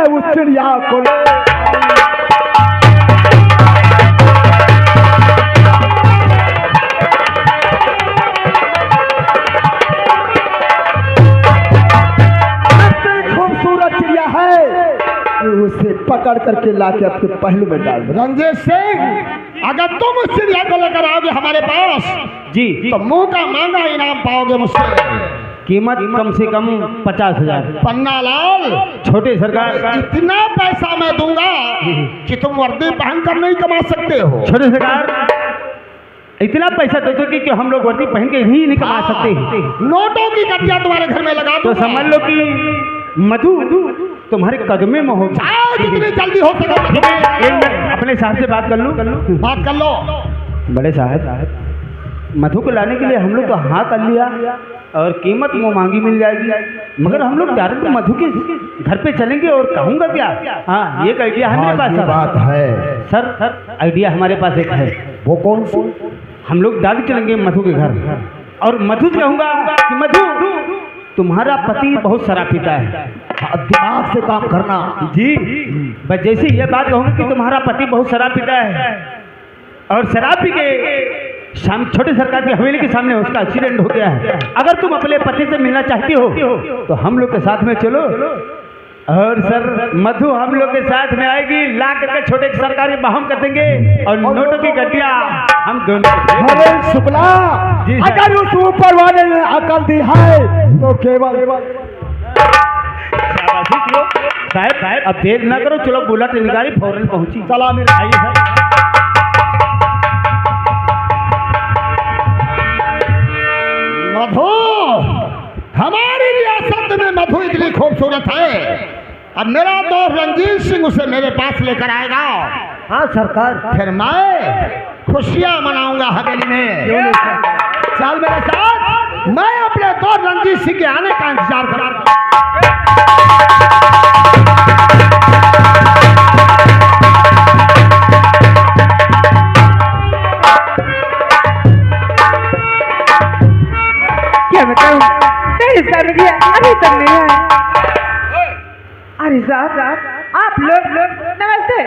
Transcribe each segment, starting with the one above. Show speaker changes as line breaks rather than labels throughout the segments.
मैं उस चिड़िया को खूबसूरत चिड़िया है, उसे पकड़ करके लाके आपके पहलू में डाल दो।
रंजीत सिंह, अगर तुम उस चिड़िया को लेकर आओगे हमारे पास
जी
तो मुंह का मांगा इनाम पाओगे मुझसे।
कीमत कम से कम 50,000।
पन्नालाल,
छोटे सरकार,
इतना पैसा मैं दूंगा कि तुम वर्दी पहनकर नहीं कमा सकते हो।
छोटे सरकार इतना पैसा दे दो कि हम लोग वर्दी पहन के भी नहीं कमा सकते।
नोटों की गड्डियां तुम्हारे घर में लगा
तो समझ लो कि मधु तुम्हारे कदमे में हो।
जितनी जल्दी हो सके
अपने साहब से बात कर लो।
बात कर लो।
बड़े साहब, मधु को लाने के लिए हम लोग तो हाँ कर लिया और कीमत मुँह मांगी मिल जाएगी, मगर हम लोग डायरेक्ट मधु के घर पे चलेंगे और कहूँगा क्या? हाँ, ये आइडिया हमारे पास
बात है
सर। आइडिया हमारे पास एक है।
वो कौन सी?
हम लोग डायरेक्ट चलेंगे मधु के घर और मधु से कहूँगा कि मधु तुम्हारा पति बहुत शराब पीता है।
दिमाग से काम करना
जी। बस जैसे ये बात कहूँगी कि तुम्हारा पति बहुत शराब पीता है और शराब पी के छोटे सरकार की हवेली के सामने उसका एक्सीडेंट हो गया है। अगर तुम अपने पति से मिलना चाहती हो तो हम लोग के साथ में चलो। और सर मधु हम लोग के साथ में आएगी, ला करके छोटे सरकारी बाहम कर देंगे और नोटों की गड्डियां हम दोनों।
अरे शुक्ला, अगर उस ऊपर वाले ने अकल दी है तो केवल
साहब अब देर ना करो, चलो बुलेट निकाली फौरन पहुंची।
चला मेरे
आइए सर।
मधु, हमारी रियासत में मधु इतनी खूबसूरत है, अब मेरा दोस्त रंजीत सिंह उसे मेरे पास लेकर आएगा।
हाँ सरकार,
फिर मैं खुशियां मनाऊंगा हवेली में। चल मेरे साथ, मैं अपने दोस्त रंजीत सिंह के आने का इंतजार कर रहा हूं।
क्या बताऊं, कई साल हो गया अभी तक नहीं आया। अरे साहब, आप लोग नमस्ते।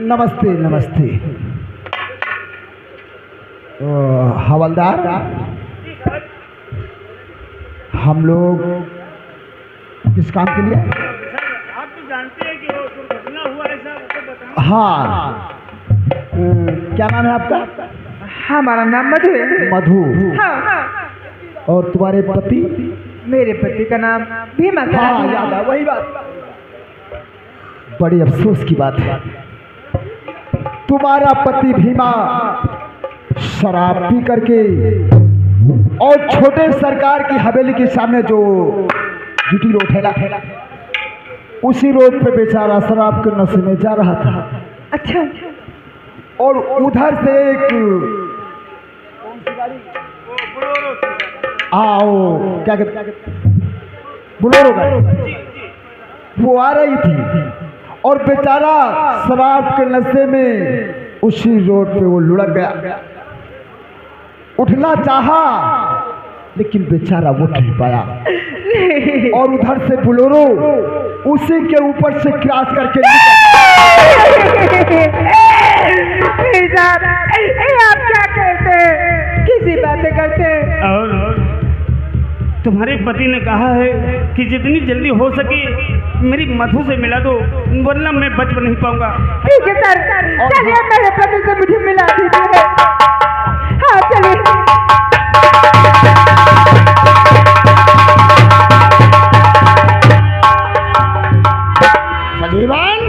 नमस्ते नमस्ते। हवलदार, हम लोग किस काम के लिए?
आप तो जानते हैं कि वो दुर्घटना हुआ है साहब, उसको बताना।
हाँ, क्या नाम है आपका?
हमारा नाम मधु है।
मधु।
हाँ।
और तुम्हारे पति?
मेरे पति का नाम भीमा।
हाँ याद है, वही बात। बड़ी अफसोस की बात है, तुम्हारा पति भीमा शराब पी करके और छोटे सरकार की हवेली के सामने जो ड्यूटी रोड है उसी रोड पे बेचारा शराब के नशे में जा रहा था।
अच्छा।
और उधर से एक क्या कहते बोलेरो गाड़ी वो आ रही थी और बेचारा शराब के नशे में उसी रोड पे वो लुढ़क गया। उठना चाहा लेकिन बेचारा उठ नहीं पाया और उधर से बोलेरो उसी के ऊपर से क्रॉस करके
आप क्या कहते हैं, किसी बातें करते हैं?
और तुम्हारे पति ने कहा है कि जितनी जल्दी हो सके मेरी मधु से मिला दो, वरना मैं बच नहीं पाऊंगा।
ठीक है सर, चलिए मेरे पति से मुझे मिला दीजिए। हाँ चलिए।
सजीवन,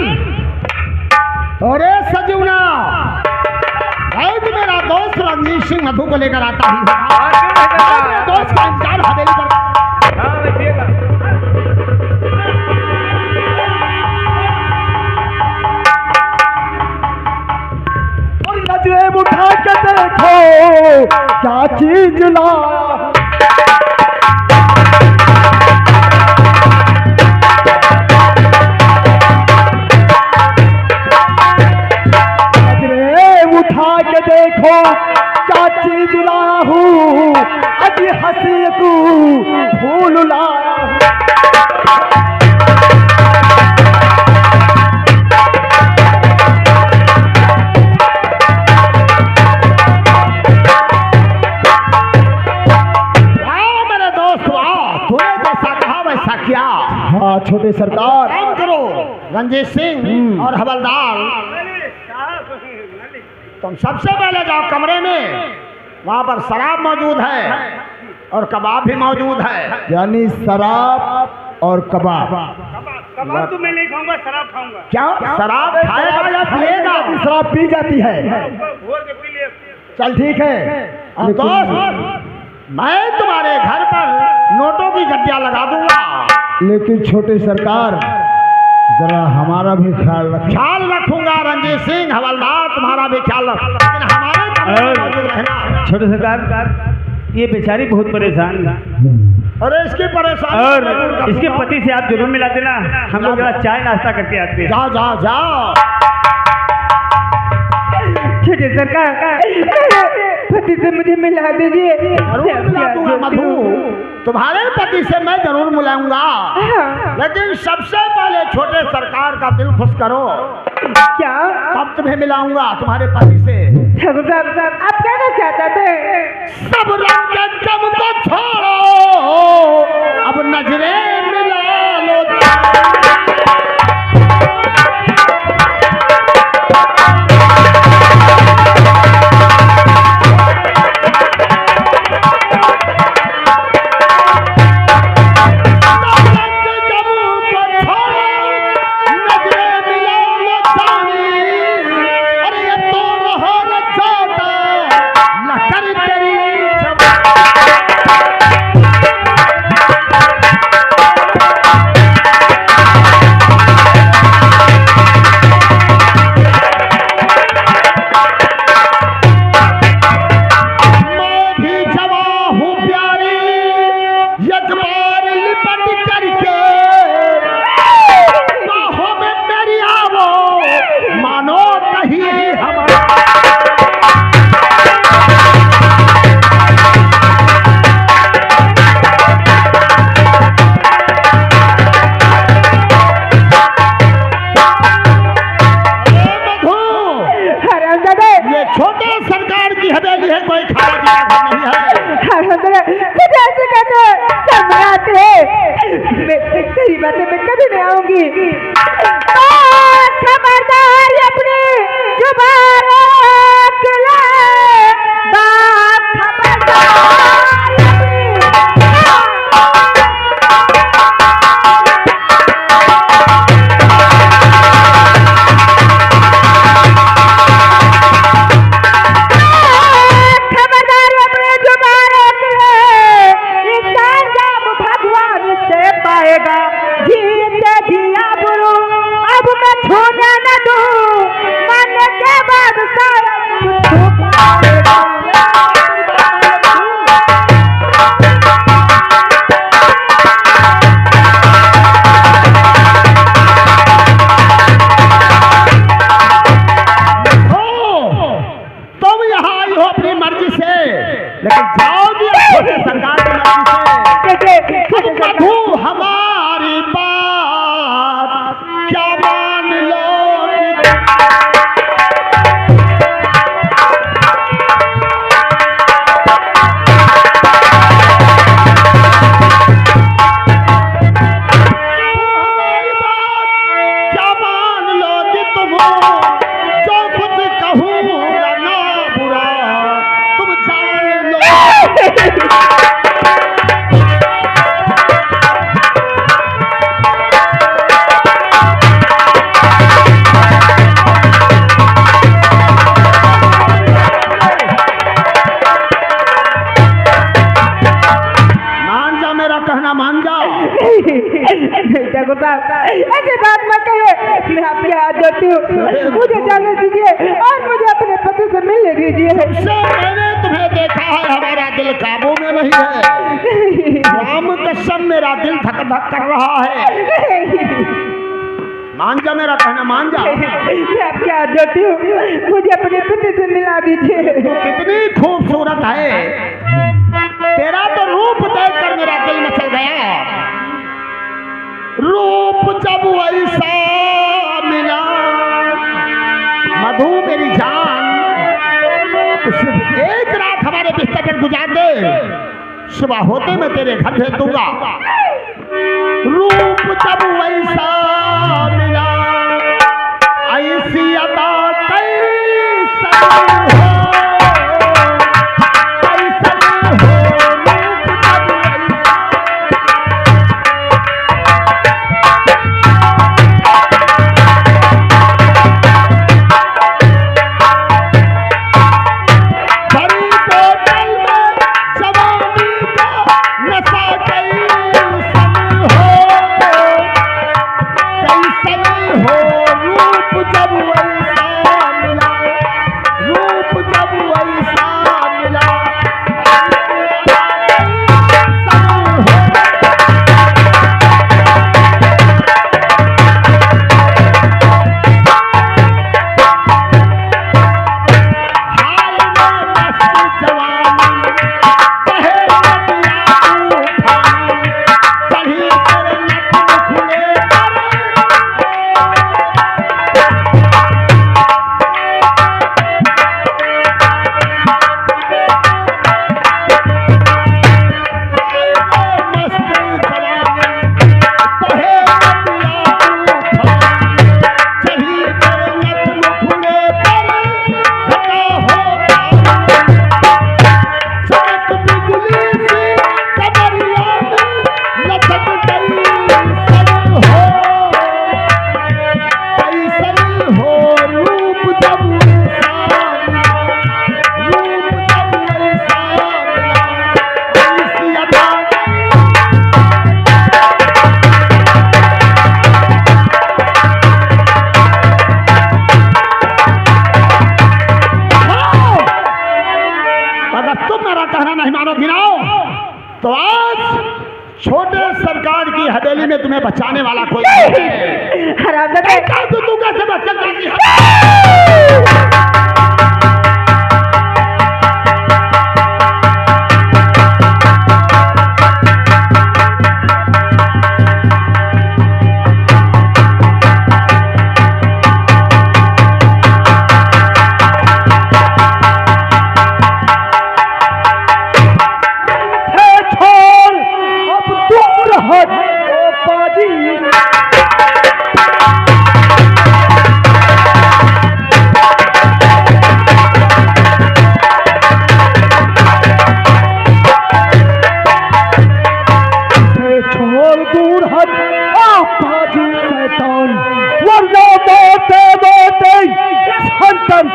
अरे सजीवना, मेरा दोस्त रंजीत सिंह मधु को लेकर आता ही मेरे दोस्त का इंतजार हवेली पर।
और नजरें उठा के देखो क्या चीज लाया। उठा के देखो क्या चीज लाया हूँ, अजी हंसी को फूल लाया हूँ। छोटे सरकार।
काम करो रंजीत सिंह और हवलदार, तुम सबसे पहले जाओ कमरे में, वहां पर शराब मौजूद है और कबाब भी मौजूद है।
यानी शराब और कबाब।
कबाब तो मैं नहीं खाऊंगा, शराब खाऊंगा।
क्या
शराब खाएगा या पिएगा?
शराब पी जाती है। चल ठीक है।
दोस्त, मैं तुम्हारे घर पर नोटों की गड्डियां लगा दूंगा,
लेकिन छोटे सरकार जरा हमारा भी ख्याल रख।
ख्याल रखूंगा रंजीत सिंह, हवलदार तुम्हारा भी ख्याल रख, लेकिन हमारे कमरे में मौजूद रहना।
छोटे सरकार, ये बेचारी बहुत परेशान है
अरे इसकी परेशानी
और इसके पति से आप जरूर मिला देना, हम लोग जरा चाय नाश्ता करके आते हैं।
जाओ जाओ जाओ।
छोटे सरकार, पति से मुझे मिला दीजिए।
जरूर मिला दूंगा मधु, तुम्हारे पति से मैं जरूर मिलाऊंगा, लेकिन सबसे पहले छोटे सरकार का दिल खुश करो,
क्या?
तब तुम्हें मिलाऊंगा तुम्हारे पति से।
ठाकुर साहब, आप कहना चाहते थे?
सब रंग के गम को छोड़ो, अब नजरें मिला लो।
तेरी बातें मैं कभी नहीं आऊंगी। खबरदार अपनी जुबान रख ले, ऐसे बात मत कहिए, मैं आपके हाथ जोड़ती हूँ, मुझे जाने दीजिए और मुझे अपने पति से मिलने दीजिए।
मैंने तुम्हें देखा है, हमारा दिल काबू में नहीं है। राम कसम मेरा दिल धक धक कर रहा है। मान जा, मेरा कहना मान जा।
मैं आपके हाथ जोड़ती हूँ, मुझे अपने पति से मिला दीजिए।
कितनी खूबसूरत है, तेरा तो रूप देखकर मेरा दिल मचल गया। रूप जब वैसा मिला मधु मेरी जान, तो सिर्फ एक रात हमारे बिस्तर पर गुजार दे, सुबह होते मैं तेरे घर भेज दूंगा। रूप जब वैसा मिला, ऐसी अदा कैसन हो, कैसन हो रूप जब भरी बोतल में जवानी का नशा कैसन हो, कैसन हो रूप जब वैसा मिला, रूप जब वैसा मिला, तो आज छोटे सरकार की हवेली में तुम्हें बचाने वाला कोई नहीं है।
हरामजादा,
तो तू कैसे बच सकता है?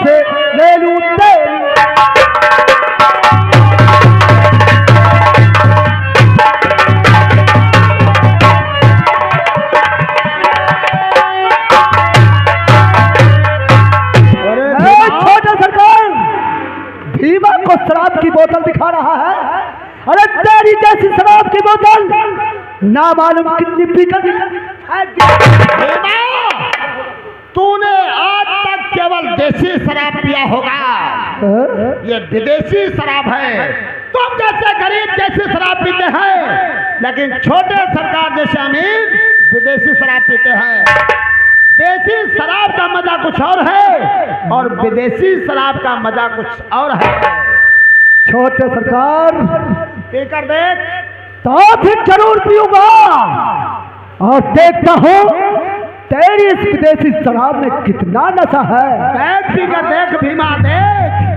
से ले लूं तेरी। छोटा सरकार भीमा को शराब की बोतल दिखा रहा है। अरे तेरी जैसी शराब की बोतल ना मालूम कितनी पीकर
तूने आज तक केवल देसी शराब पिया होगा, ये विदेशी शराब है। तुम जैसे गरीब देसी शराब पीते हैं, लेकिन छोटे सरकार जैसे अमीर विदेशी शराब पीते हैं। देसी शराब का मजा कुछ और है और विदेशी शराब का मजा कुछ और है।
छोटे सरकार
पीकर देख
तो फिर जरूर पीऊंगा और देखता हूँ तेरी इस विदेशी शराब में कितना नशा है।
देख पीकर देख भीमा देख।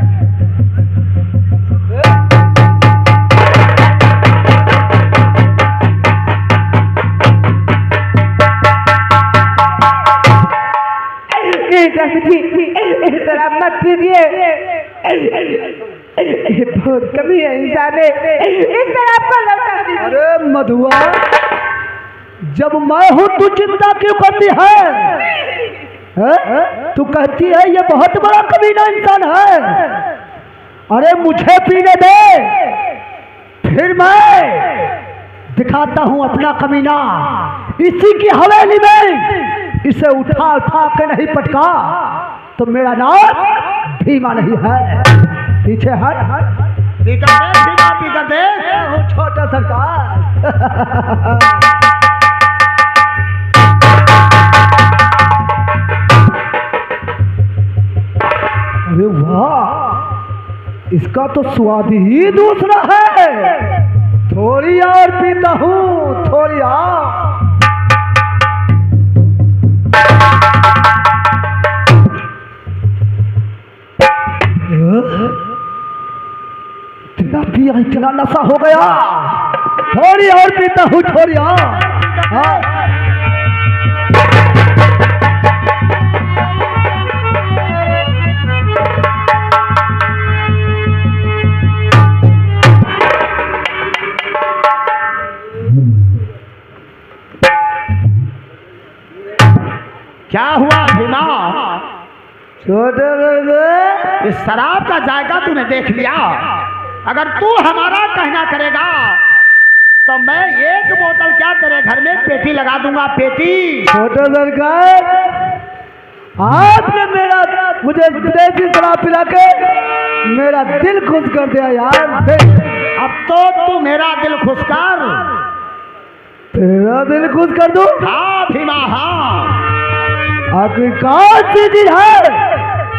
शराब मत पीजिए, बहुत कमी है इंसान है, इस शराब को लौटा दीजिए।
अरे मधुआ, जब मैं हूं तू चिंता क्यों करती है? तू कहती है ये बहुत बड़ा कमीना इंसान है। अरे मुझे पीने दे, फिर मैं दिखाता हूं अपना कमीना। इसी की हवेली में इसे उठा उठा के नहीं पटका तो मेरा नाम भीमा नहीं है। पीछे हट।
पीकर देख
छोटा सरकार। अरे वाह, इसका तो स्वाद ही दूसरा है। थोड़ी और पीता हूँ, थोड़ी और। इतना पिया, इतना नशा हो गया। थोड़ी और पीता हूँ, थोड़ी और। हाँ।
क्या हुआ भीमा?
छोटे
इस शराब का जायका तूने देख लिया। अगर तू हमारा कहना करेगा तो मैं एक बोतल क्या तेरे घर में पेटी लगा दूंगा, पेटी।
छोटे सरकार, आपने मुझे विदेशी शराब पिला के मेरा दिल खुश कर दिया यार।
अब तो तू मेरा दिल खुश कर।
तेरा दिल खुश कर दूं?
हाँ भीमा, हाँ।
आखिर कौन सी चीज है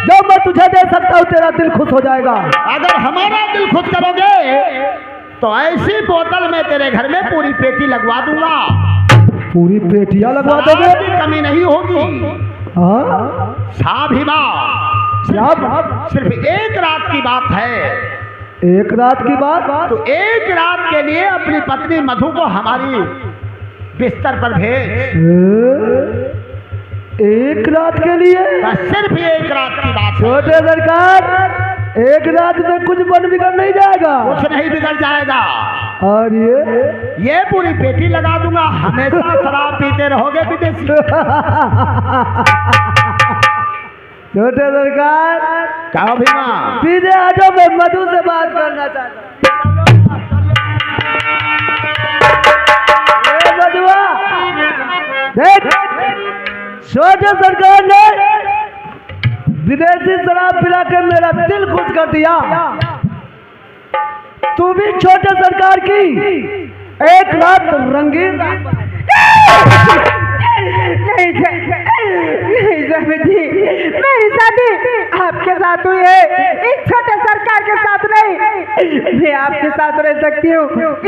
जो मैं तुझे दे सकता हूँ, तेरा दिल खुश हो जाएगा?
अगर हमारा दिल खुश करोगे तो ऐसी बोतल में तेरे घर में पूरी पेटी लगवा दूंगा।
पूरी पेटियां लगवा दोगे?
शराब की कमी नहीं होगी।
हाँ
हाँ भीमा, सिर्फ एक रात की बात है।
एक रात की बात?
तो एक रात के लिए अपनी पत्नी मधु को हमारी बिस्तर पर भेज।
एक रात के लिए?
बस सिर्फ एक रात की बात है।
छोटे सरकार, एक रात में कुछ बन बिगड़ नहीं जाएगा?
कुछ नहीं बिगड़ जाएगा।
और ये
पूरी पेटी लगा दूंगा। हमेशा शराब पीते रहोगे विदेशी।
छोटे सरकार,
क्या भीमा?
पीछे हटो, मैं मधु से बात करना चाहता हूँ। मधुआ देख, छोटे सरकार ने विदेशी शराब पिला के मेरा दिल खुश कर दिया। तू भी छोटे सरकार की एक रात रंगीन।
नहीं स्वामी जी, मेरी शादी आपके साथ हुई है, इस छोटे सरकार के साथ नहीं। मैं आपके साथ रह सकती हूँ,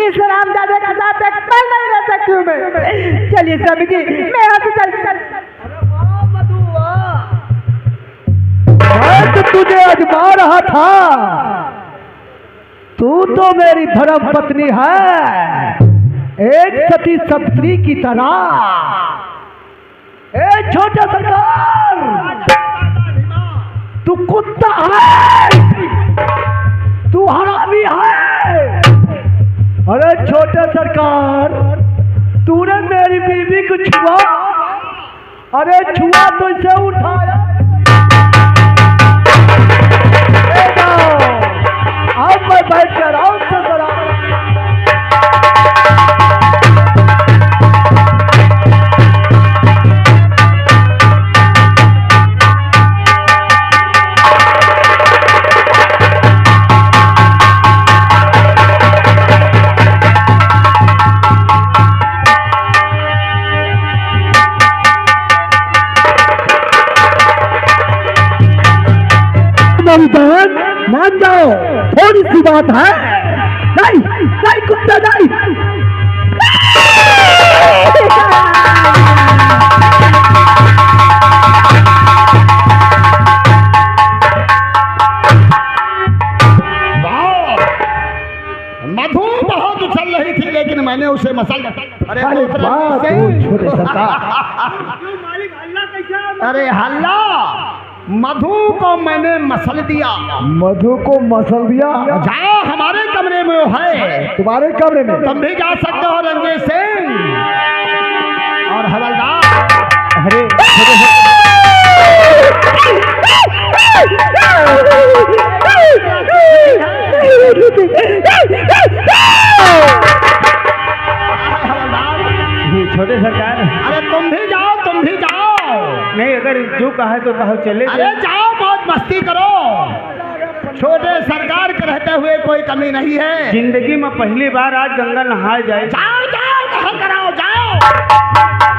इस रामदादा के साथ एक पल नहीं रह सकती हूँ मैं। चलिए स्वामी जी, मैं यहाँ से चल।
मैं तो तुझे आजमा रहा था, तू तो मेरी धर्म पत्नी है, एक सती सप्तरी की तरह। ए छोटा सरकार, तू कुत्ता है, तू हरामी है। अरे छोटे सरकार, तूने मेरी बीवी को छुआ, अरे छुआ तो इसे उठाया। अब मैं बैठ कर आराम से मान जाओ, थोड़ी सी बात है। नहीं नहीं कुत्ता नहीं।
मधु बहुत उछल रही थी, लेकिन मैंने उसे मसल। अरे
छोटे सरकार,
अरे हल्ला, मधु को मैंने मसल दिया।
मधु को मसल दिया?
जाओ, हमारे कमरे में वो है।
तुम्हारे कमरे में?
तुम भी जा सकते हो रंजीत सिंह और हवलदार।
अरे छोटे सरकार,
अरे तुम भी जाओ, तुम भी जाओ।
नहीं, अगर जो कहा तो कहो, चले।
अरे जाओ, बहुत मस्ती करो। छोटे सरकार के रहते हुए कोई कमी नहीं है।
जिंदगी में पहली बार आज गंगा नहाए जाए।
जाओ जाओ, नहा कराओ, जाओ।